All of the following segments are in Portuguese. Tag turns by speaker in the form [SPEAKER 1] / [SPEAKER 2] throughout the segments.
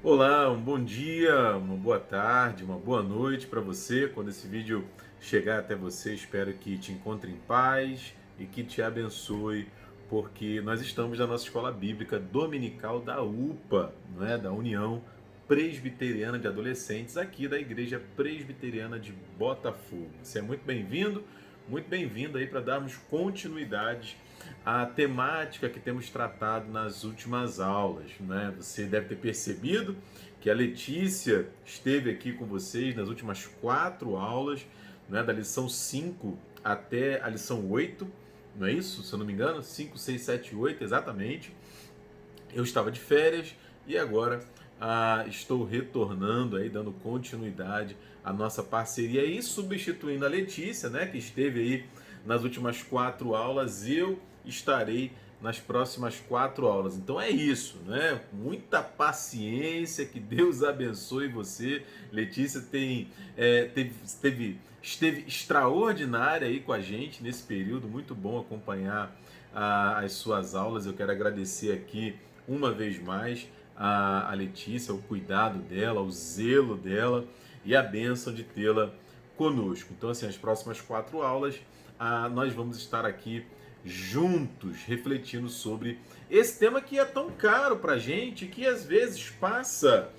[SPEAKER 1] Olá, um bom dia, uma boa tarde, uma boa noite para você. Quando esse vídeo chegar até você, espero que te encontre em paz e que te abençoe, porque nós estamos na nossa escola bíblica dominical da UPA, não é? Da União Presbiteriana de Adolescentes, aqui da Igreja Presbiteriana de Botafogo. Você é muito bem-vindo aí para darmos continuidade à temática que temos tratado nas últimas aulas, né? Você deve ter percebido que a Letícia esteve aqui com vocês nas últimas 4 aulas, né? Da lição 5 até a lição 8, não é isso? Se eu não me engano, 5, 6, 7, 8, exatamente. Eu estava de férias e agora estou retornando aí, dando continuidade à nossa parceria e substituindo a Letícia, né, que esteve aí nas últimas 4 aulas. Eu estarei nas próximas 4 aulas. Então é isso, né? Muita paciência, que Deus abençoe você. Letícia esteve extraordinária aí com a gente nesse período. Muito bom acompanhar as suas aulas. Eu quero agradecer aqui uma vez mais a Letícia, o cuidado dela, o zelo dela e a bênção de tê-la conosco. Então, assim, as próximas 4 aulas nós vamos estar aqui juntos, refletindo sobre esse tema que é tão caro para a gente, que às vezes passa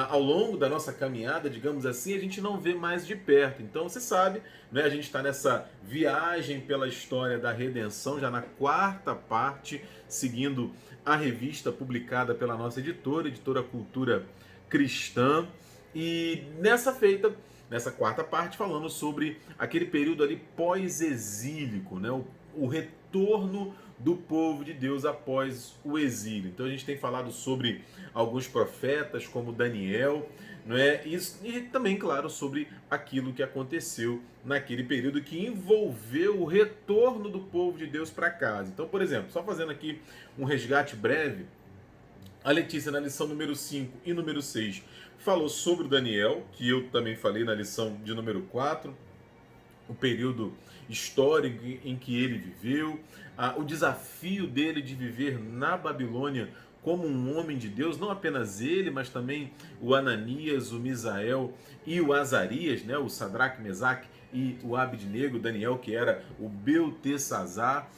[SPEAKER 1] ao longo da nossa caminhada, digamos assim, a gente não vê mais de perto. Então, você sabe, né, a gente está nessa viagem pela história da redenção, já na 4ª parte, seguindo a revista publicada pela nossa editora Cultura Cristã. E nessa 4ª parte, falando sobre aquele período ali pós-exílico, né? O retorno do povo de Deus após o exílio. Então a gente tem falado sobre alguns profetas, como Daniel, não é? E também, claro, sobre aquilo que aconteceu naquele período que envolveu o retorno do povo de Deus para casa. Então, por exemplo, só fazendo aqui um resgate breve, a Letícia, na lição número 5 e número 6, falou sobre o Daniel, que eu também falei na lição de número 4, o período histórico em que ele viveu, o desafio dele de viver na Babilônia como um homem de Deus, não apenas ele, mas também o Ananias, o Misael e o Azarias, né, o Sadraque, Mesaque e o Abednego, Daniel, que era o Beltesazar.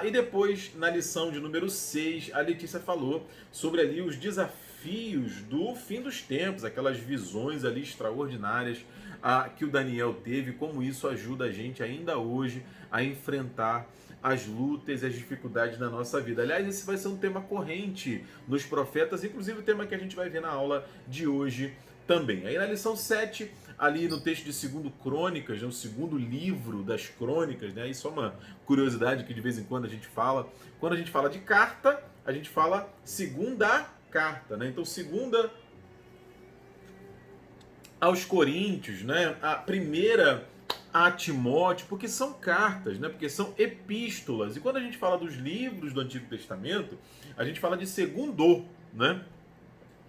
[SPEAKER 1] E depois, na lição de número 6, a Letícia falou sobre ali os desafios do fim dos tempos, aquelas visões ali extraordinárias que o Daniel teve, como isso ajuda a gente ainda hoje a enfrentar as lutas e as dificuldades da nossa vida. Aliás, esse vai ser um tema corrente nos profetas, inclusive o tema que a gente vai ver na aula de hoje também. Aí na lição 7, ali no texto de 2 Crônicas, né, o segundo livro das Crônicas, né, isso é uma curiosidade que de vez em quando a gente fala. Quando a gente fala de carta, a gente fala segunda carta, né? Então, segunda aos Coríntios, né? A primeira a Timóteo, porque são cartas, né? Porque são epístolas. E quando a gente fala dos livros do Antigo Testamento, a gente fala de segundo, né?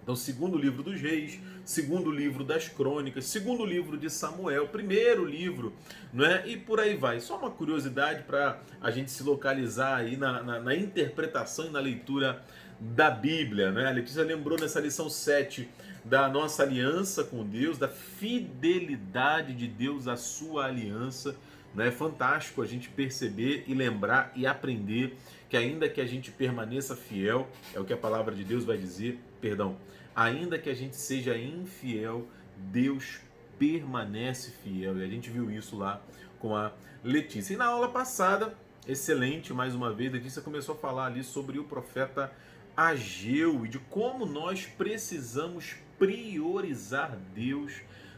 [SPEAKER 1] Então, segundo livro dos Reis, segundo livro das Crônicas, segundo livro de Samuel, primeiro livro, né? E por aí vai. Só uma curiosidade para a gente se localizar aí na interpretação e na leitura da Bíblia, né? A Letícia lembrou nessa lição 7 da nossa aliança com Deus, da fidelidade de Deus à sua aliança. É fantástico a gente perceber e lembrar e aprender que ainda que a gente permaneça fiel, é o que a palavra de Deus vai dizer, perdão, ainda que a gente seja infiel, Deus permanece fiel. E a gente viu isso lá com a Letícia. E na aula passada, excelente, mais uma vez, a Letícia começou a falar ali sobre o profeta Ageu e de como nós precisamos priorizar Deus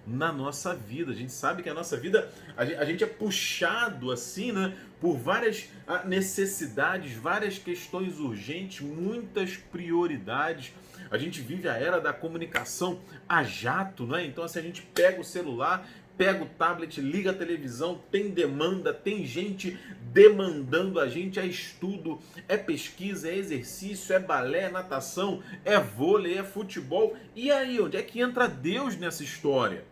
[SPEAKER 1] na nossa vida. A gente sabe que a nossa vida, a gente é puxado assim, né, por várias necessidades, várias questões urgentes, muitas prioridades. A gente vive a era da comunicação a jato, né? Então, assim, a gente pega o celular, pega o tablet, liga a televisão, tem demanda, tem gente demandando a gente, é estudo, é pesquisa, é exercício, é balé, é natação, é vôlei, é futebol. E aí, onde é que entra Deus nessa história?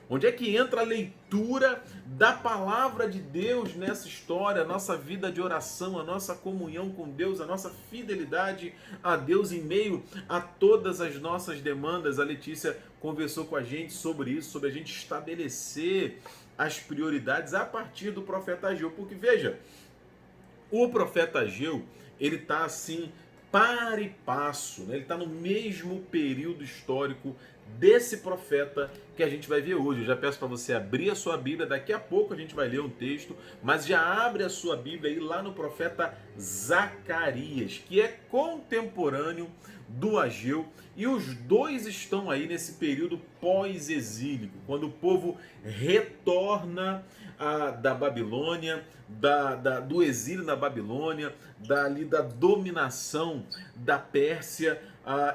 [SPEAKER 1] Onde é que entra a leitura da palavra de Deus nessa história, a nossa vida de oração, a nossa comunhão com Deus, a nossa fidelidade a Deus em meio a todas as nossas demandas? A Letícia conversou com a gente sobre isso, sobre a gente estabelecer as prioridades a partir do profeta Ageu. Porque veja, o profeta Ageu, ele está assim, para e passo, né? Ele está no mesmo período histórico desse profeta que a gente vai ver hoje. Eu já peço para você abrir a sua Bíblia, daqui a pouco a gente vai ler um texto, mas já abre a sua Bíblia aí lá no profeta Zacarias, que é contemporâneo do Ageu, e os dois estão aí nesse período pós-exílico, quando o povo retorna da Babilônia, do exílio na Babilônia, da dominação da Pérsia,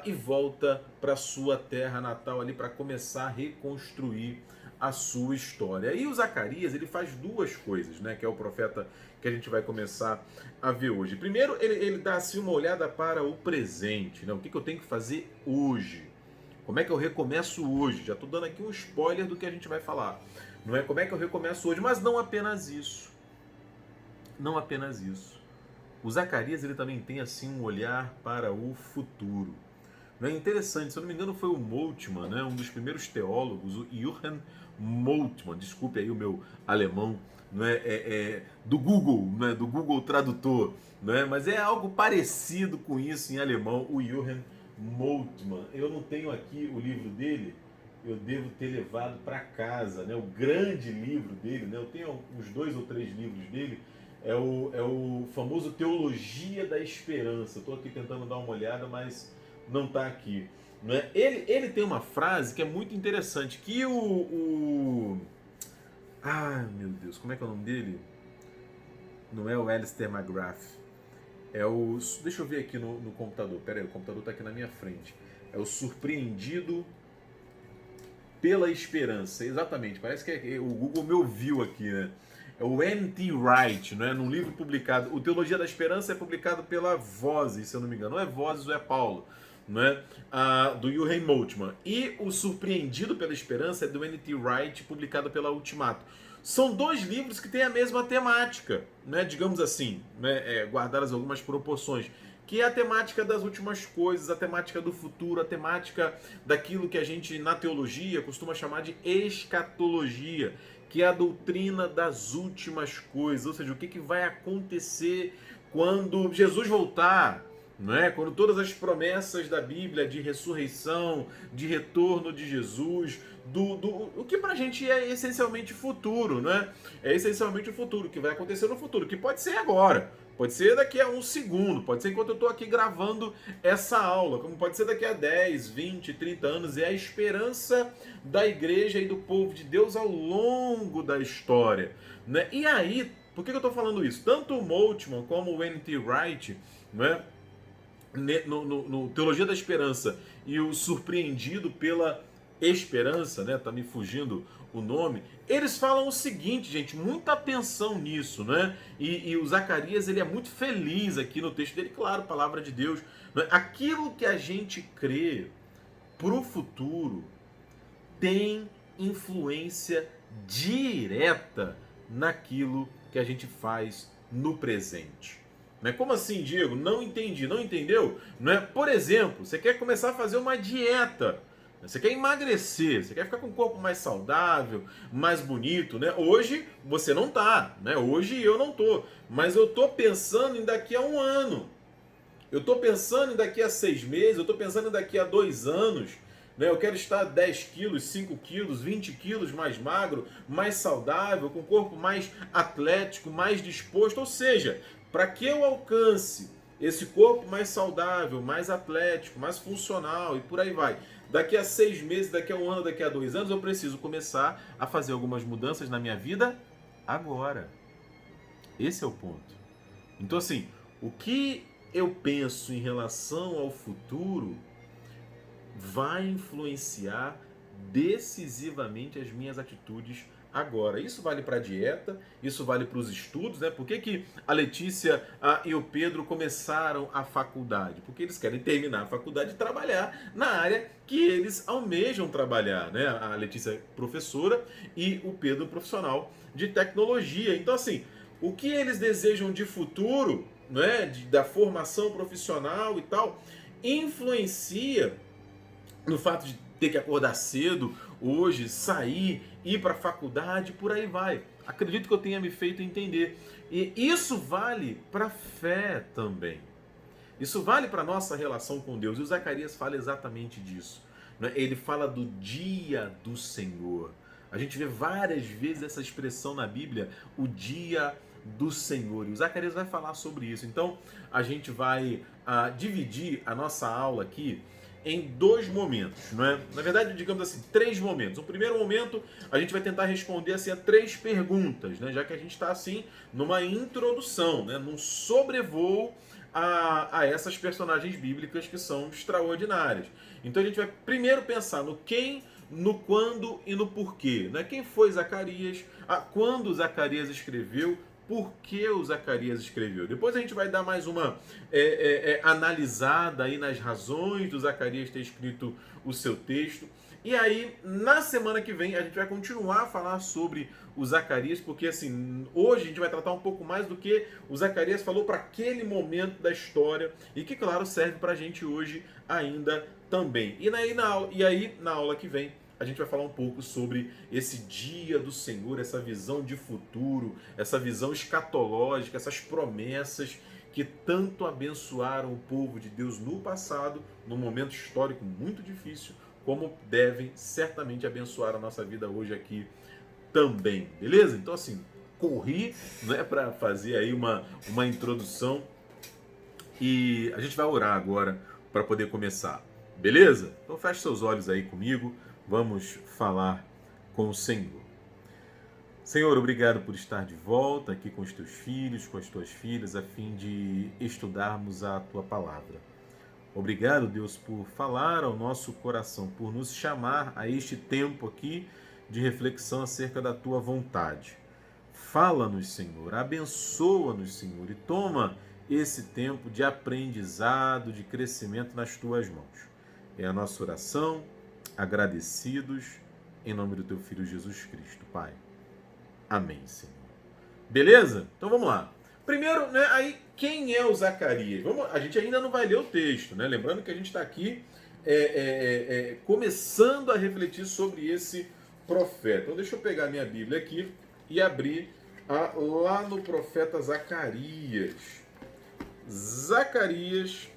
[SPEAKER 1] e volta para sua terra natal ali para começar a reconstruir a sua história. E o Zacarias, ele faz duas coisas, né, que é o profeta que a gente vai começar a ver hoje. Primeiro, ele dá assim uma olhada para o presente, né? O que eu tenho que fazer hoje? Como é que eu recomeço hoje? Já estou dando aqui um spoiler do que a gente vai falar. Não é como é que eu recomeço hoje, mas não apenas isso. Não apenas isso. O Zacarias, ele também tem assim um olhar para o futuro. Não é interessante, se eu não me engano foi o Moltmann, né, um dos primeiros teólogos, o Johann Moltmann, desculpe aí o meu alemão, não do Google, né, do Google Tradutor, né, mas é algo parecido com isso em alemão, o Johann Moltmann. Eu não tenho aqui o livro dele, eu devo ter levado para casa, né, o grande livro dele, né, eu tenho uns 2 ou 3 livros dele. É o famoso Teologia da Esperança. Estou aqui tentando dar uma olhada, mas não está aqui. Não é? Ele tem uma frase que é muito interessante, que Ai, meu Deus, como é que é o nome dele? Não é o Alistair McGrath. É o... Deixa eu ver aqui no computador. Pera aí, o computador está aqui na minha frente. É o Surpreendido pela Esperança. Exatamente, parece que o Google me ouviu aqui, né? É o N.T. Wright, né? Num livro publicado. O Teologia da Esperança é publicado pela Vozes, se eu não me engano. Ou é Vozes ou é Paulo, né? Do Johann Moltmann. E o Surpreendido pela Esperança é do N.T. Wright, publicado pela Ultimato. São dois livros que têm a mesma temática, né? Digamos assim, né? Guardadas algumas proporções. Que é a temática das últimas coisas, a temática do futuro, a temática daquilo que a gente, na teologia, costuma chamar de escatologia, que é a doutrina das últimas coisas, ou seja, o que vai acontecer quando Jesus voltar, não é? Quando todas as promessas da Bíblia de ressurreição, de retorno de Jesus, o que pra gente é essencialmente futuro, né? É essencialmente o futuro, o que vai acontecer no futuro, que pode ser agora, pode ser daqui a um segundo, pode ser enquanto eu estou aqui gravando essa aula, como pode ser daqui a 10, 20, 30 anos. É a esperança da igreja e do povo de Deus ao longo da história, né? E aí, por que eu estou falando isso? Tanto o Moltmann como o N.T. Wright, né, no Teologia da Esperança e o Surpreendido pela Esperança, né? Tá me fugindo o nome. Eles falam o seguinte, gente, muita atenção nisso, né? E o Zacarias, ele é muito feliz aqui no texto dele, claro, palavra de Deus, né? Aquilo que a gente crê pro futuro tem influência direta naquilo que a gente faz no presente. Né? Como assim, Diego? Não entendi. Não entendeu? Não é? Por exemplo, você quer começar a fazer uma dieta. Você quer emagrecer, você quer ficar com um corpo mais saudável, mais bonito, né? Hoje você não tá, né? Hoje eu não tô. Mas eu tô pensando em daqui a um ano. Eu tô pensando em daqui a 6 meses, eu tô pensando em daqui a 2 anos. Né? Eu quero estar 10 quilos, 5 quilos, 20 quilos mais magro, mais saudável, com o corpo mais atlético, mais disposto. Ou seja, para que eu alcance esse corpo mais saudável, mais atlético, mais funcional e por aí vai, daqui a 6 meses, daqui a um ano, daqui a 2 anos, eu preciso começar a fazer algumas mudanças na minha vida agora. Esse é o ponto. Então assim, o que eu penso em relação ao futuro vai influenciar decisivamente as minhas atitudes agora. Isso vale para a dieta, isso vale para os estudos, né? Por que, que a Letícia e o Pedro começaram a faculdade? Porque eles querem terminar a faculdade e trabalhar na área que eles almejam trabalhar, né? A Letícia é professora e o Pedro profissional de tecnologia. Então, assim, o que eles desejam de futuro, né? Da formação profissional e tal, influencia no fato de ter que acordar cedo hoje, sair, ir para a faculdade, por aí vai. Acredito que eu tenha me feito entender. E isso vale para a fé também. Isso vale para a nossa relação com Deus. E o Zacarias fala exatamente disso, né? Ele fala do dia do Senhor. A gente vê várias vezes essa expressão na Bíblia, o dia do Senhor. E o Zacarias vai falar sobre isso. Então, a gente vai dividir a nossa aula aqui em dois momentos, não é? Na verdade, digamos assim, três momentos. O primeiro momento, a gente vai tentar responder assim a três perguntas, né? Já que a gente está assim numa introdução, né? Num sobrevoo a essas personagens bíblicas que são extraordinárias. Então a gente vai primeiro pensar no quem, no quando e no porquê, né? Quem foi Zacarias? Quando Zacarias escreveu? Por que o Zacarias escreveu? Depois a gente vai dar mais uma analisada aí nas razões do Zacarias ter escrito o seu texto. E aí, na semana que vem, a gente vai continuar a falar sobre o Zacarias, porque assim, hoje a gente vai tratar um pouco mais do que o Zacarias falou para aquele momento da história e que, claro, serve para a gente hoje ainda também. E aí, na aula que vem, a gente vai falar um pouco sobre esse dia do Senhor, essa visão de futuro, essa visão escatológica, essas promessas que tanto abençoaram o povo de Deus no passado, num momento histórico muito difícil, como devem certamente abençoar a nossa vida hoje aqui também, beleza? Então assim, corri, né, para fazer aí uma introdução e a gente vai orar agora para poder começar, beleza? Então feche seus olhos aí comigo. Vamos falar com o Senhor. Senhor, obrigado por estar de volta aqui com os teus filhos, com as tuas filhas, a fim de estudarmos a tua palavra. Obrigado, Deus, por falar ao nosso coração, por nos chamar a este tempo aqui de reflexão acerca da tua vontade. Fala-nos, Senhor, abençoa-nos, Senhor, e toma esse tempo de aprendizado, de crescimento nas tuas mãos. É a nossa oração, agradecidos, em nome do teu Filho Jesus Cristo, Pai. Amém, Senhor. Beleza? Então vamos lá. Primeiro, né, aí, quem é o Zacarias? A gente ainda não vai ler o texto, né? Lembrando que a gente está aqui começando a refletir sobre esse profeta. Então deixa eu pegar minha Bíblia aqui e abrir lá no profeta Zacarias. Zacarias.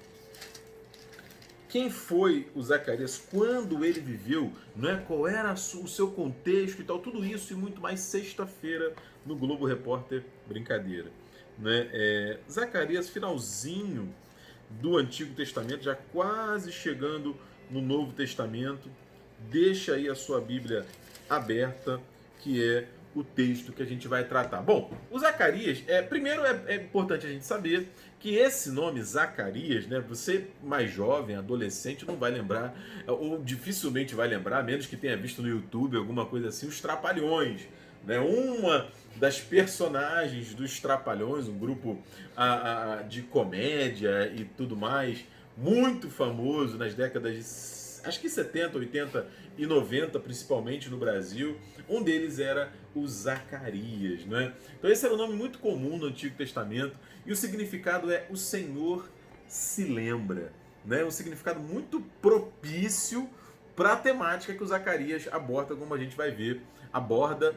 [SPEAKER 1] Quem foi o Zacarias, quando ele viveu, não é? Qual era o seu contexto e tal, tudo isso e muito mais sexta-feira no Globo Repórter, brincadeira. Né? Zacarias, finalzinho do Antigo Testamento, já quase chegando no Novo Testamento, deixa aí a sua Bíblia aberta, que é o texto que a gente vai tratar. Bom, o Zacarias, primeiro é importante a gente saber que esse nome Zacarias, né, você mais jovem, adolescente, não vai lembrar, ou dificilmente vai lembrar, a menos que tenha visto no YouTube alguma coisa assim, os Trapalhões. Né? Uma das personagens dos Trapalhões, um grupo de comédia e tudo mais, muito famoso nas décadas de, acho que 70, 80 e 90, principalmente no Brasil. Um deles era o Zacarias, né? Então esse era um nome muito comum no Antigo Testamento e o significado é o Senhor se lembra, né? Um significado muito propício para a temática que o Zacarias aborda, como a gente vai ver,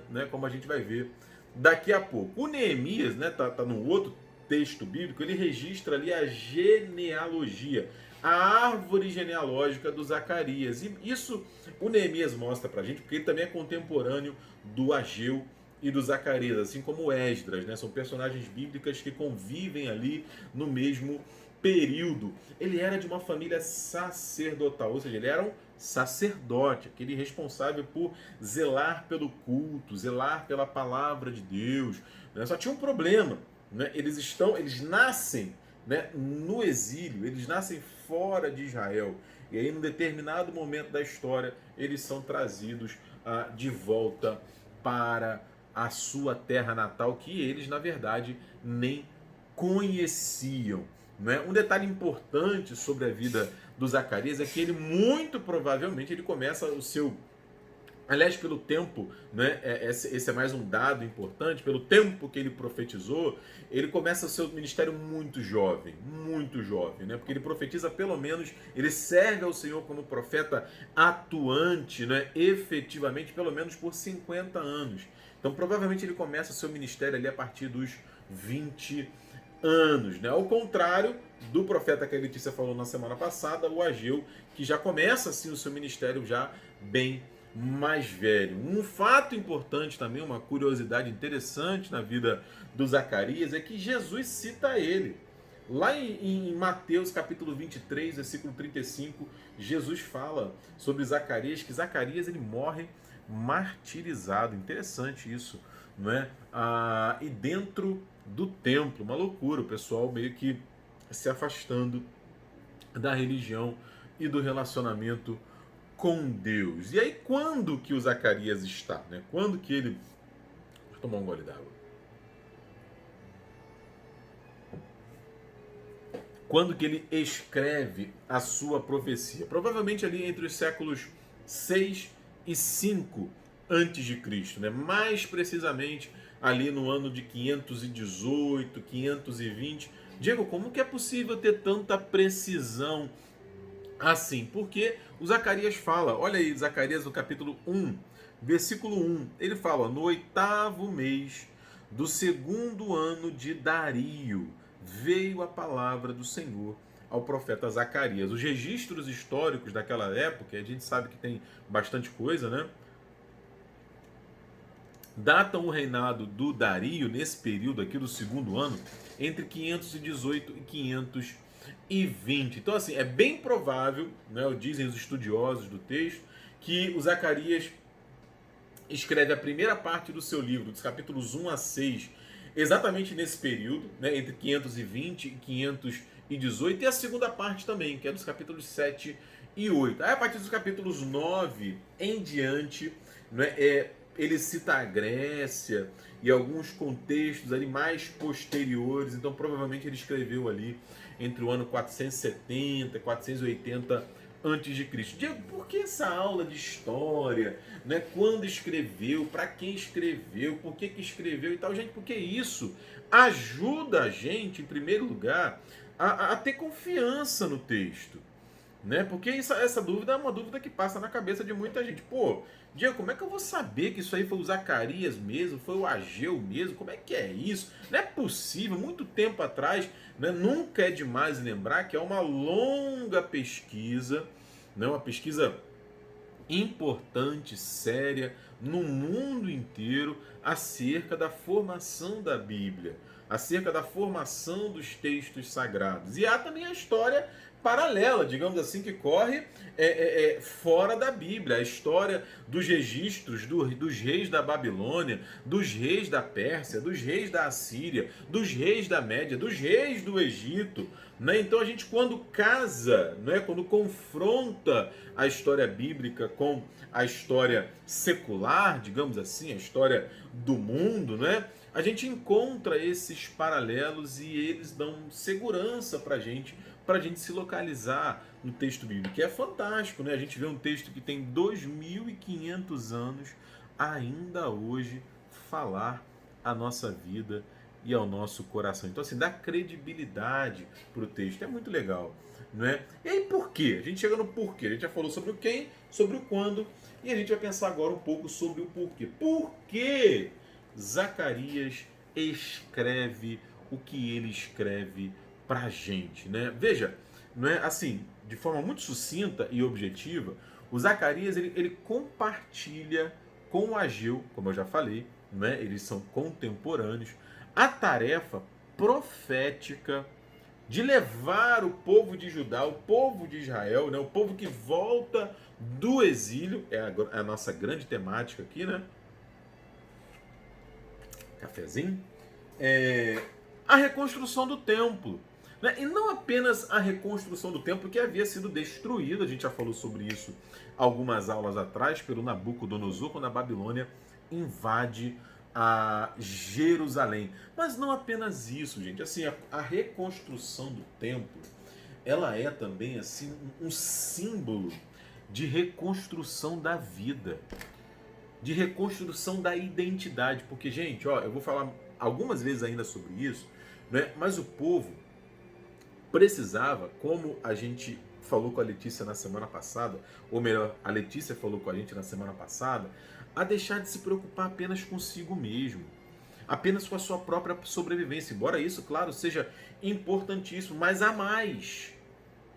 [SPEAKER 1] né? Como a gente vai ver daqui a pouco. O Neemias, né? Tá num outro texto bíblico, ele registra ali a genealogia, a árvore genealógica do Zacarias. E isso o Neemias mostra pra gente, porque ele também é contemporâneo do Ageu e do Zacarias, assim como o Esdras, né? São personagens bíblicas que convivem ali no mesmo período. Ele era de uma família sacerdotal, ou seja, ele era um sacerdote, aquele responsável por zelar pelo culto, zelar pela palavra de Deus. Né? Só tinha um problema, né? Eles nascem, né, no exílio, eles nascem fora de Israel. E aí, num determinado momento da história, eles são trazidos de volta para a sua terra natal, que eles, na verdade, nem conheciam. Não é? Um detalhe importante sobre a vida do Zacarias é que ele, muito provavelmente, ele começa o seu... Aliás, pelo tempo, né, esse é mais um dado importante, pelo tempo que ele profetizou, ele começa o seu ministério muito jovem, né, porque ele profetiza pelo menos, ele serve ao Senhor como profeta atuante, né, efetivamente, pelo menos por 50 anos. Então, provavelmente ele começa o seu ministério ali a partir dos 20 anos, né? Ao contrário do profeta que a Letícia falou na semana passada, o Ageu, que já começa assim o seu ministério já bem mais velho. Um fato importante também, uma curiosidade interessante na vida do Zacarias é que Jesus cita ele. Lá em Mateus capítulo 23, versículo 35, Jesus fala sobre Zacarias, que Zacarias ele morre martirizado. Interessante isso, não é? E dentro do templo, uma loucura, o pessoal meio que se afastando da religião e do relacionamento com Deus. E aí, quando que o Zacarias está? Né? Quando que ele... Deixa eu tomar um gole d'água. Quando que ele escreve a sua profecia? Provavelmente ali entre os séculos 6 e 5 antes de Cristo, né? Mais precisamente ali no ano de 518, 520. Diego, como que é possível ter tanta precisão assim? Porque o Zacarias fala, olha aí, Zacarias no capítulo 1, versículo 1, ele fala, no 8º mês do 2º ano de Dario, veio a palavra do Senhor ao profeta Zacarias. Os registros históricos daquela época, a gente sabe que tem bastante coisa, né? Datam o reinado do Dario, nesse período aqui do 2º ano, entre 518 e 520. Então, assim, é bem provável, né, dizem os estudiosos do texto, que o Zacarias escreve a primeira parte do seu livro, dos capítulos 1 a 6, exatamente nesse período, né, entre 520 e 518, e a segunda parte também, que é dos capítulos 7 e 8. Aí, a partir dos capítulos 9 em diante, né, ele cita a Grécia e alguns contextos ali mais posteriores, então provavelmente ele escreveu ali entre o ano 470 e 480 antes de Cristo. Diego, por que essa aula de história? Né? Quando escreveu? Para quem escreveu? Por que escreveu e tal? Gente, porque isso ajuda a gente, em primeiro lugar, a ter confiança no texto. Né? Porque essa dúvida é uma dúvida que passa na cabeça de muita gente. Pô, Diego, como é que eu vou saber que isso aí foi o Zacarias mesmo, foi o Ageu mesmo? Como é que é isso? Não é possível, muito tempo atrás, né? Nunca é demais lembrar que é uma longa pesquisa, né? Uma pesquisa importante, séria, no mundo inteiro, acerca da formação da Bíblia, acerca da formação dos textos sagrados. E há também a história paralela, digamos assim, que corre fora da Bíblia, a história dos registros dos reis da Babilônia, dos reis da Pérsia, dos reis da Assíria, dos reis da Média, dos reis do Egito. Né? Então a gente, quando casa, né? Quando confronta a história bíblica com a história secular, digamos assim, a história do mundo, né? A gente encontra esses paralelos e eles dão segurança para a gente se localizar no texto bíblico, que é fantástico, né? A gente vê um texto que tem 2.500 anos, ainda hoje falar a nossa vida e ao nosso coração. Então, assim, dá credibilidade para o texto, é muito legal, não é? E aí, por quê? A gente chega no porquê. A gente já falou sobre o quem, sobre o quando, e a gente vai pensar agora um pouco sobre o porquê. Por que Zacarias escreve o que ele escreve para a gente, né? Veja, não é assim, de forma muito sucinta e objetiva, o Zacarias ele compartilha com o Ageu, como eu já falei, né? Eles são contemporâneos, a tarefa profética de levar o povo de Judá, o povo de Israel, né? O povo que volta do exílio, é a nossa grande temática aqui, né? Cafezinho. A reconstrução do templo. Né? E não apenas a reconstrução do templo que havia sido destruído, a gente já falou sobre isso algumas aulas atrás, pelo Nabucodonosor, quando a Babilônia invade a Jerusalém. Mas não apenas isso, gente. Assim, a reconstrução do templo, ela é também assim um símbolo de reconstrução da vida, de reconstrução da identidade. Porque, gente, ó, eu vou falar algumas vezes ainda sobre isso, né? Mas o povo precisava, como a gente falou com a Letícia na semana passada, ou melhor, a Letícia falou com a gente na semana passada, a deixar de se preocupar apenas consigo mesmo, apenas com a sua própria sobrevivência. Embora isso, claro, seja importantíssimo, mas há mais.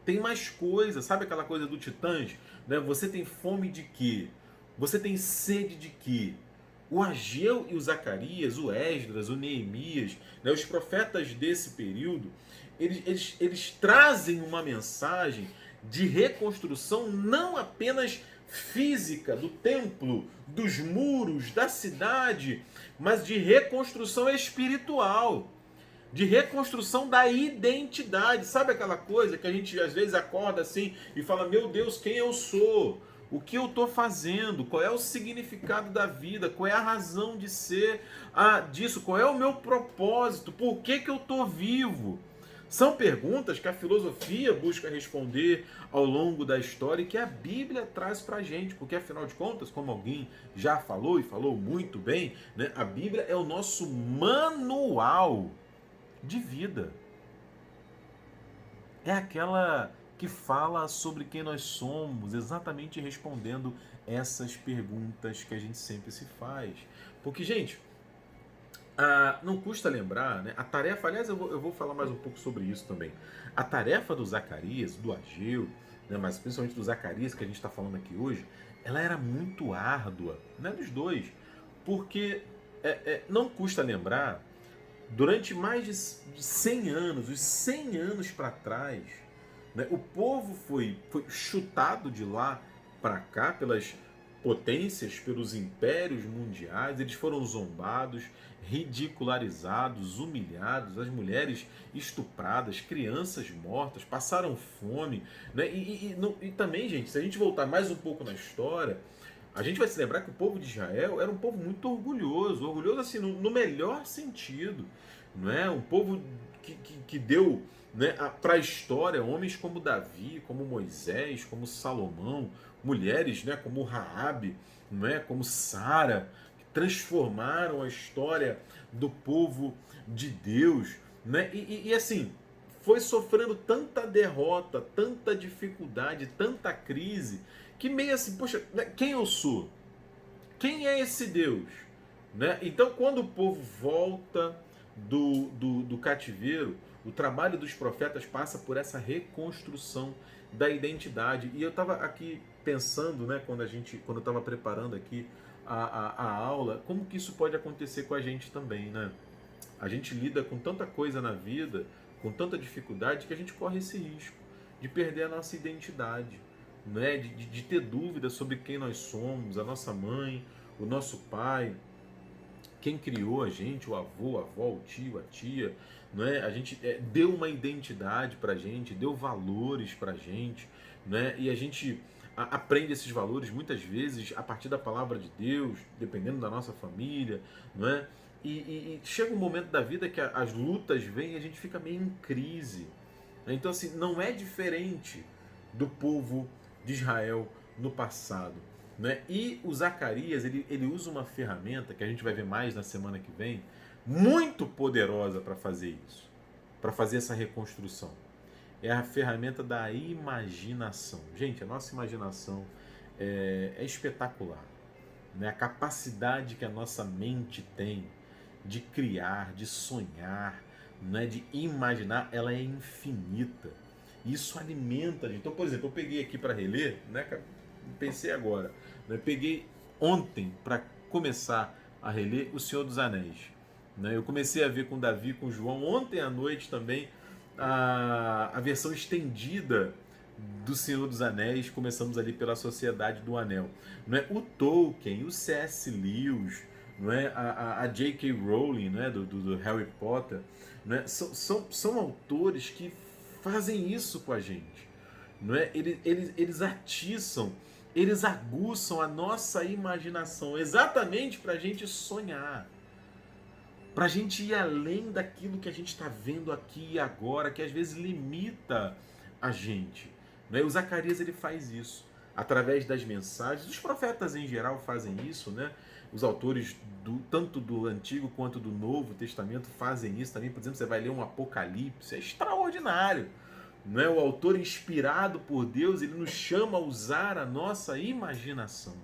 [SPEAKER 1] Tem mais coisa, sabe aquela coisa do Titãs? Né? Você tem fome de quê? Você tem sede de quê? O Ageu e o Zacarias, o Esdras, o Neemias, né, os profetas desse período, eles trazem uma mensagem de reconstrução não apenas física do templo, dos muros, da cidade, mas de reconstrução espiritual, de reconstrução da identidade. Sabe aquela coisa que a gente às vezes acorda assim e fala: meu Deus, quem eu sou? O que eu estou fazendo? Qual é o significado da vida? Qual é a razão de ser disso? Qual é o meu propósito? Por que eu estou vivo? São perguntas que a filosofia busca responder ao longo da história e que a Bíblia traz para a gente, porque afinal de contas, como alguém já falou e falou muito bem, né, a Bíblia é o nosso manual de vida. É aquela que fala sobre quem nós somos, exatamente respondendo essas perguntas que a gente sempre se faz. Porque, gente, não custa lembrar, né? A tarefa, aliás, eu vou falar mais um pouco sobre isso também. A tarefa do Zacarias, do Ageu, né, mas principalmente do Zacarias, que a gente está falando aqui hoje, ela era muito árdua, né, dos dois. Porque não custa lembrar, durante mais de 100 anos, os 100 anos para trás, né, o povo foi chutado de lá para cá pelas potências, pelos impérios mundiais, eles foram zombados, ridicularizados, humilhados, as mulheres estupradas, crianças mortas, passaram fome, né? E também, gente, se a gente voltar mais um pouco na história, a gente vai se lembrar que o povo de Israel era um povo muito orgulhoso, orgulhoso assim, no melhor sentido, não é? Um povo que deu, né, para a história homens como Davi, como Moisés, como Salomão, mulheres, né, como Raabe, não é? Como Sara, que transformaram a história do povo de Deus, né? E assim, foi sofrendo tanta derrota, tanta dificuldade, tanta crise, que meio assim, poxa, né, quem eu sou? Quem é esse Deus? Né? Então, quando o povo volta do cativeiro, o trabalho dos profetas passa por essa reconstrução da identidade. E eu estava aqui pensando, né, quando eu estava preparando aqui a aula, como que isso pode acontecer com a gente também, né? A gente lida com tanta coisa na vida, com tanta dificuldade, que a gente corre esse risco de perder a nossa identidade, né? De ter dúvidas sobre quem nós somos, a nossa mãe, o nosso pai, quem criou a gente, o avô, a avó, o tio, a tia, né? A gente deu uma identidade para a gente, deu valores para a gente, né? E a gente aprende esses valores muitas vezes a partir da palavra de Deus, dependendo da nossa família, não é? E chega um momento da vida que as lutas vêm e a gente fica meio em crise. Né? Então, assim, não é diferente do povo de Israel no passado. Né? E o Zacarias, ele usa uma ferramenta que a gente vai ver mais na semana que vem, muito poderosa para fazer isso, para fazer essa reconstrução. É a ferramenta da imaginação. Gente, a nossa imaginação é espetacular. Né? A capacidade que a nossa mente tem de criar, de sonhar, né? De imaginar, ela é infinita. Isso alimenta a gente. Então, por exemplo, eu peguei aqui para reler, né? Pensei agora, né? Peguei ontem para começar a reler O Senhor dos Anéis. Né? Eu comecei a ver com Davi, com João, ontem à noite também, a versão estendida do Senhor dos Anéis. Começamos ali pela Sociedade do Anel. Não é? O Tolkien, o C.S. Lewis, não é? a J.K. Rowling, não é? do Harry Potter, não é? São autores que fazem isso com a gente. Não é? Eles atiçam eles aguçam a nossa imaginação exatamente para a gente sonhar, para a gente ir além daquilo que a gente está vendo aqui e agora, que às vezes limita a gente. Né? O Zacarias ele faz isso através das mensagens. Os profetas em geral fazem isso, né? Os autores tanto do Antigo quanto do Novo Testamento fazem isso também. Por exemplo, você vai ler um Apocalipse, é extraordinário. Não é? O autor inspirado por Deus, ele nos chama a usar a nossa imaginação.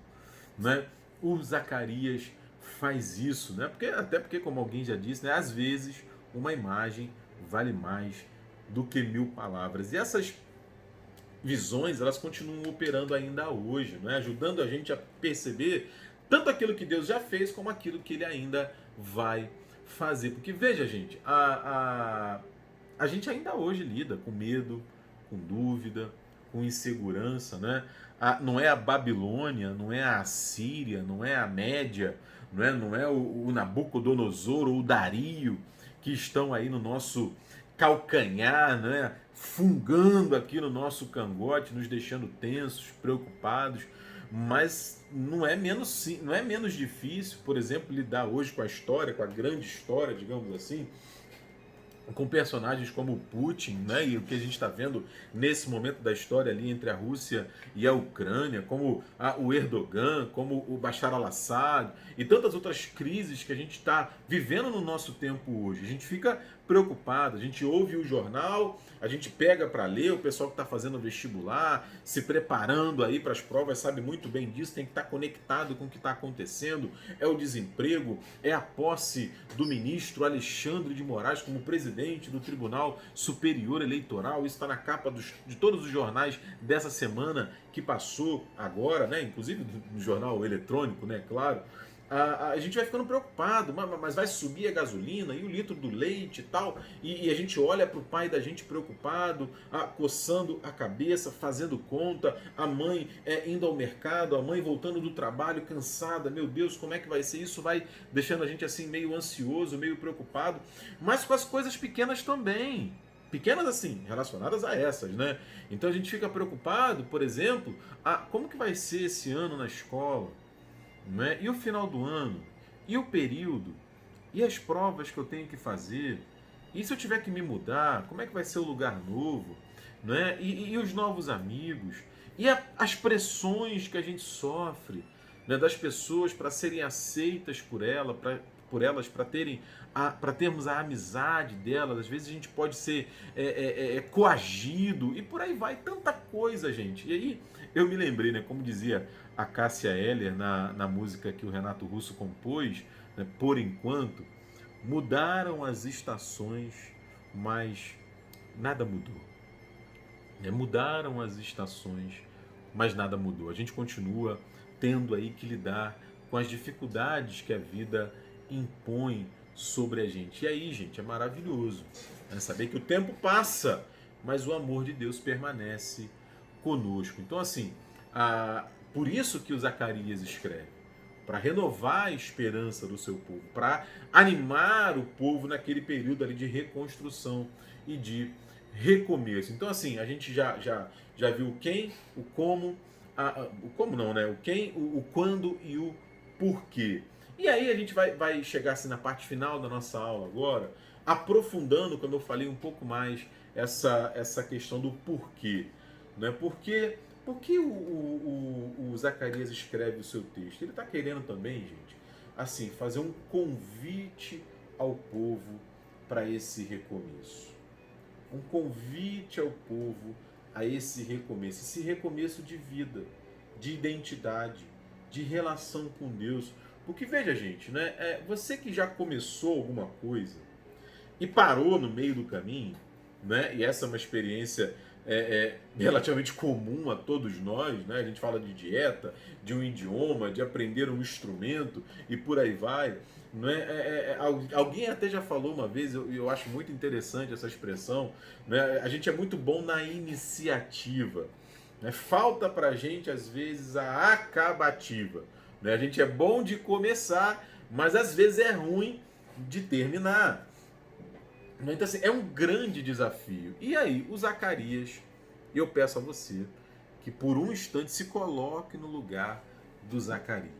[SPEAKER 1] Né? O Zacarias faz isso, né? Até porque, como alguém já disse, né? Às vezes uma imagem vale mais do que 1000 palavras. E essas visões, elas continuam operando ainda hoje, né? Ajudando a gente a perceber tanto aquilo que Deus já fez, como aquilo que Ele ainda vai fazer. Porque veja, gente, a gente ainda hoje lida com medo, com dúvida, com insegurança, né? Não é a Babilônia, não é a Assíria, não é a Média, não é o Nabucodonosor ou o Dario que estão aí no nosso calcanhar, né? Fungando aqui no nosso cangote, nos deixando tensos, preocupados. Mas não é menos difícil, por exemplo, lidar hoje com a história, com a grande história, digamos assim, com personagens como o Putin, né, e o que a gente está vendo nesse momento da história ali entre a Rússia e a Ucrânia, como o Erdogan, como o Bashar al-Assad e tantas outras crises que a gente está vivendo no nosso tempo hoje. A gente fica preocupado, a gente ouve o jornal, a gente pega para ler, o pessoal que está fazendo vestibular, se preparando aí para as provas, sabe muito bem disso, tem que estar conectado com o que está acontecendo, é o desemprego, é a posse do ministro Alexandre de Moraes como presidente do Tribunal Superior Eleitoral, isso está na capa de todos os jornais dessa semana que passou agora, né? Inclusive no jornal eletrônico, né? Claro. A gente vai ficando preocupado, mas vai subir a gasolina e o litro do leite e tal, e a gente olha para o pai da gente preocupado, coçando a cabeça, fazendo conta, a mãe indo ao mercado, a mãe voltando do trabalho cansada, meu Deus, como é que vai ser? Isso vai deixando a gente assim meio ansioso, meio preocupado, mas com as coisas pequenas também. Pequenas assim, relacionadas a essas, né? Então a gente fica preocupado, por exemplo, como que vai ser esse ano na escola? Né? E o final do ano? E o período? E as provas que eu tenho que fazer? E se eu tiver que me mudar? Como é que vai ser o lugar novo? Né? E os novos amigos? E as pressões que a gente sofre, né? Das pessoas para serem aceitas por elas, para termos a amizade delas. Às vezes a gente pode ser coagido e por aí vai. Tanta coisa, gente. E aí eu me lembrei, né? Como dizia a Cássia Eller na música que o Renato Russo compôs, né, Por Enquanto, mudaram as estações, mas nada mudou. Mudaram as estações, mas nada mudou. A gente continua tendo aí que lidar com as dificuldades que a vida impõe sobre a gente. E aí, gente, é maravilhoso, né, saber que o tempo passa, mas o amor de Deus permanece conosco. Então, assim, por isso que o Zacarias escreve, para renovar a esperança do seu povo, para animar o povo naquele período ali de reconstrução e de recomeço. Então, assim, a gente já viu o quem, o como, o como não, né? O quem, o quando e o porquê. E aí a gente vai chegar assim na parte final da nossa aula agora, aprofundando, como eu falei, um pouco mais essa questão do porquê. Né? Por que o Zacarias escreve o seu texto? Ele está querendo também, gente, assim, fazer um convite ao povo para esse recomeço. Um convite ao povo a esse recomeço de vida, de identidade, de relação com Deus. Porque veja, gente, né? Você que já começou alguma coisa e parou no meio do caminho, né? E essa é uma experiência relativamente comum a todos nós, né? A gente fala de dieta, de um idioma, de aprender um instrumento e por aí vai. Não alguém até já falou uma vez, eu acho muito interessante essa expressão, né? A gente é muito bom na iniciativa, né? Falta pra gente às vezes a acabativa, né? A gente é bom de começar, mas às vezes é ruim de terminar. Então, assim, é um grande desafio. E aí, o Zacarias, eu peço a você que por um instante se coloque no lugar do Zacarias.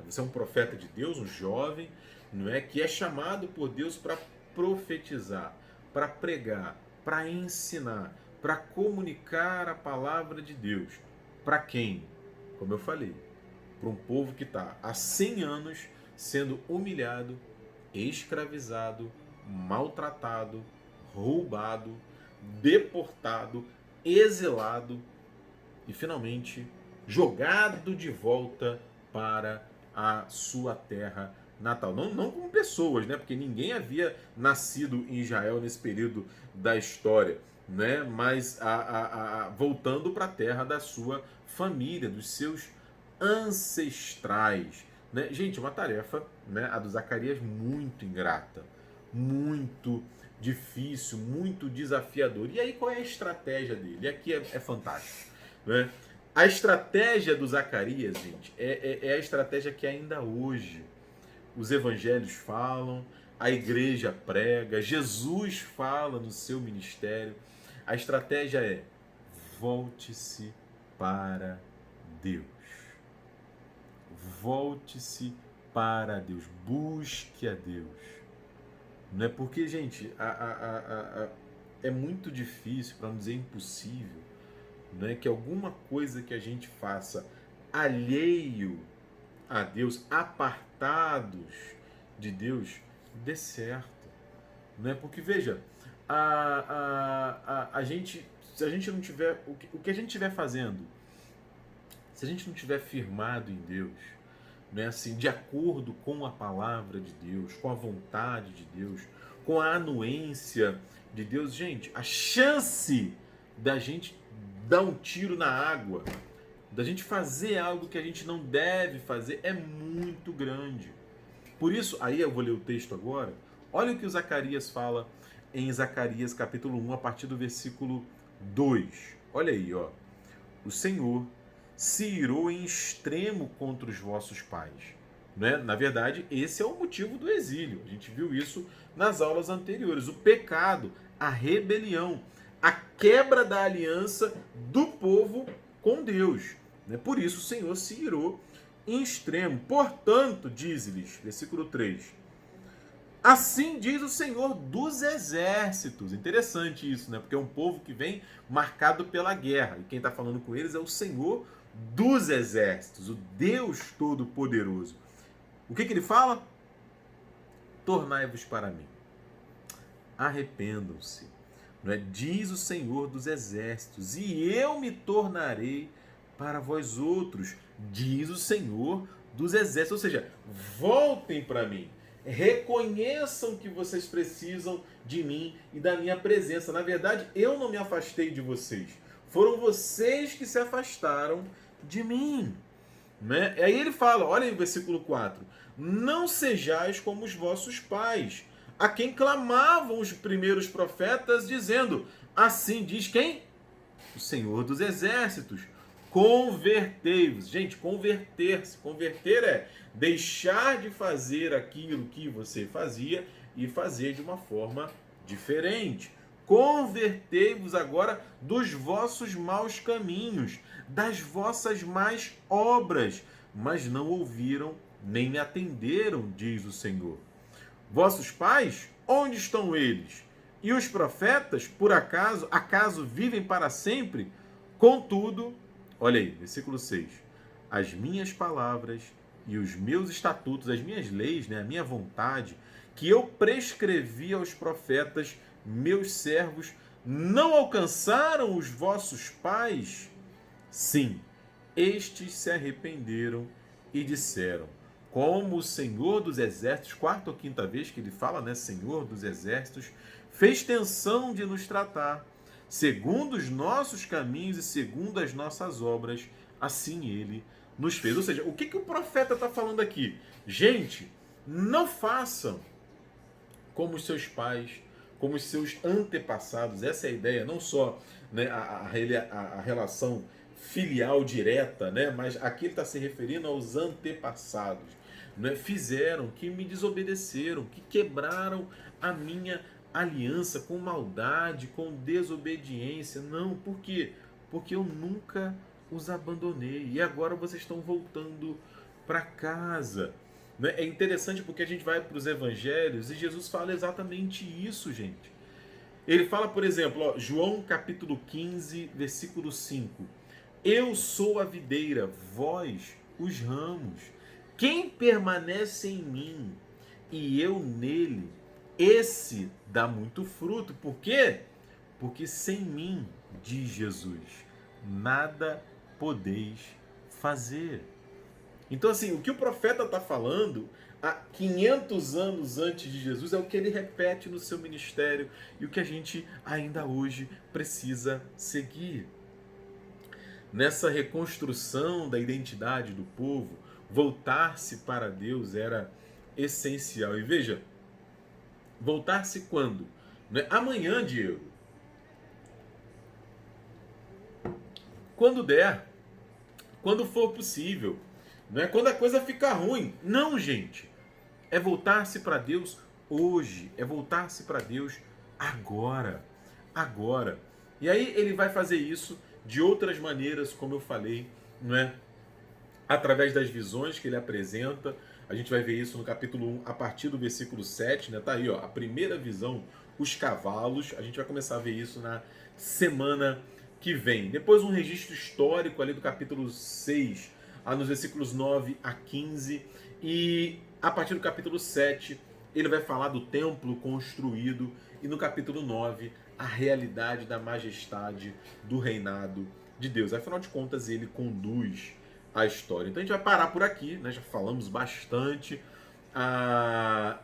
[SPEAKER 1] Você é um profeta de Deus, um jovem, não é, que é chamado por Deus para profetizar, para pregar, para ensinar, para comunicar a palavra de Deus. Para quem? Como eu falei, para um povo que está há 100 anos sendo humilhado, escravizado, maltratado, roubado, deportado, exilado e finalmente jogado de volta para a sua terra natal. Não como pessoas, né? Porque ninguém havia nascido em Israel nesse período da história, né? Mas voltando para a terra da sua família, dos seus ancestrais. Né? Gente, uma tarefa, né, a do Zacarias, muito ingrata, muito difícil, muito desafiador. E aí qual é a estratégia dele? E aqui é fantástico. Né? A estratégia do Zacarias, gente, é a estratégia que ainda hoje os evangelhos falam, a igreja prega, Jesus fala no seu ministério. A estratégia é: volte-se para Deus. Volte-se para Deus. Busque a Deus. Não é porque, gente, é muito difícil, para não dizer impossível, né, que alguma coisa que a gente faça alheio a Deus, apartados de Deus, dê certo. Né? Porque, veja, a gente, se a gente não tiver, o que a gente estiver fazendo, se a gente não tiver firmado em Deus, né, assim, de acordo com a palavra de Deus, com a vontade de Deus, com a anuência de Deus, gente, a chance da gente dar um tiro na água, da gente fazer algo que a gente não deve fazer, é muito grande. Por isso, aí eu vou ler o texto agora. Olha o que o Zacarias fala em Zacarias capítulo 1, a partir do versículo 2. Olha aí, ó. O Senhor se irou em extremo contra os vossos pais. Né? Na verdade, esse é o motivo do exílio. A gente viu isso nas aulas anteriores. O pecado, a rebelião, a quebra da aliança do povo com Deus. Né? Por isso o Senhor se irou em extremo. Portanto, diz-lhes, versículo 3, assim diz o Senhor dos exércitos. Interessante isso, né? Porque é um povo que vem marcado pela guerra. E quem está falando com eles é o Senhor dos exércitos, o Deus Todo-Poderoso. O que ele fala? Tornai-vos para mim. Arrependam-se. Não é? Diz o Senhor dos exércitos, e eu me tornarei para vós outros, diz o Senhor dos exércitos. Ou seja, voltem para mim. Reconheçam que vocês precisam de mim e da minha presença. Na verdade, eu não me afastei de vocês. Foram vocês que se afastaram de mim. Né? E aí ele fala, olha aí o versículo 4. Não sejais como os vossos pais, a quem clamavam os primeiros profetas, dizendo, assim diz quem? O Senhor dos exércitos. Convertei-vos. Gente, converter-se. Converter é deixar de fazer aquilo que você fazia e fazer de uma forma diferente. Convertei-vos agora dos vossos maus caminhos, das vossas más obras, mas não ouviram nem me atenderam, diz o Senhor. Vossos pais, onde estão eles? E os profetas, por acaso vivem para sempre? Contudo, olha aí, versículo 6. As minhas palavras e os meus estatutos, as minhas leis, né, a minha vontade, que eu prescrevi aos profetas, meus servos, não alcançaram os vossos pais? Sim, estes se arrependeram e disseram, como o Senhor dos Exércitos, quarta ou quinta vez que ele fala, né, Senhor dos Exércitos, fez tensão de nos tratar, segundo os nossos caminhos e segundo as nossas obras, assim ele nos fez. Ou seja, o que o profeta está falando aqui? Gente, não façam como os seus pais, como os seus antepassados. Essa é a ideia, não só, né, a relação filial direta, né, mas aqui ele está se referindo aos antepassados. Né, fizeram, que me desobedeceram, que quebraram a minha aliança com maldade, com desobediência. Não, por quê? Porque eu nunca os abandonei e agora vocês estão voltando para casa. Né? É interessante porque a gente vai para os evangelhos e Jesus fala exatamente isso, gente. Ele fala, por exemplo, ó, João capítulo 15, versículo 5. Eu sou a videira, vós os ramos. Quem permanece em mim e eu nele, esse dá muito fruto. Por quê? Porque sem mim, diz Jesus, nada podeis fazer. Então, assim, o que o profeta está falando há 500 anos antes de Jesus é o que ele repete no seu ministério e o que a gente ainda hoje precisa seguir. Nessa reconstrução da identidade do povo, voltar-se para Deus era essencial. E veja, voltar-se quando? Não é amanhã, Diego. Quando der, quando for possível. Não é quando a coisa ficar ruim. Não, gente. É voltar-se para Deus hoje. É voltar-se para Deus agora. Agora. E aí ele vai fazer isso de outras maneiras, como eu falei, não é? Através das visões que ele apresenta. A gente vai ver isso no capítulo 1, a partir do versículo 7, né? Tá aí, ó, a primeira visão, os cavalos. A gente vai começar a ver isso na semana que vem. Depois um registro histórico ali do capítulo 6, nos versículos 9 a 15. E a partir do capítulo 7, ele vai falar do templo construído. E no capítulo 9, a realidade da majestade do reinado de Deus. Afinal de contas, ele conduz a história. Então a gente vai parar por aqui, né? Já falamos bastante,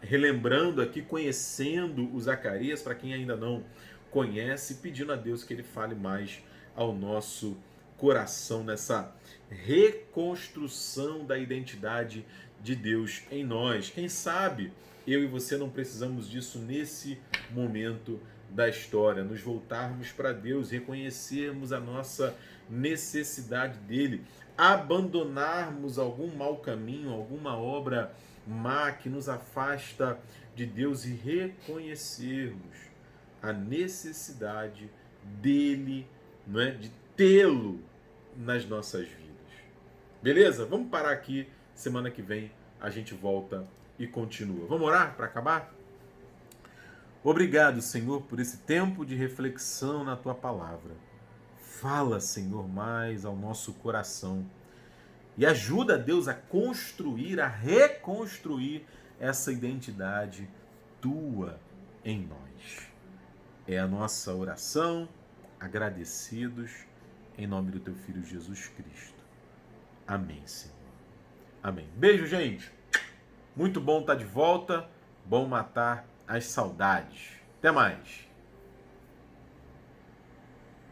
[SPEAKER 1] relembrando aqui, conhecendo o Zacarias, para quem ainda não conhece, pedindo a Deus que ele fale mais ao nosso coração nessa reconstrução da identidade de Deus em nós. Quem sabe eu e você não precisamos disso nesse momento da história, nos voltarmos para Deus, reconhecermos a nossa necessidade dele, abandonarmos algum mau caminho, alguma obra má que nos afasta de Deus e reconhecermos a necessidade dele, não é? De tê-lo nas nossas vidas. Beleza? Vamos parar aqui. Semana que vem a gente volta e continua. Vamos orar para acabar? Obrigado, Senhor, por esse tempo de reflexão na tua palavra. Fala, Senhor, mais ao nosso coração e ajuda, Deus, a construir, a reconstruir essa identidade tua em nós. É a nossa oração, agradecidos, em nome do teu Filho Jesus Cristo. Amém, Senhor. Amém. Beijo, gente. Muito bom estar de volta. Bom matar as saudades. Até mais.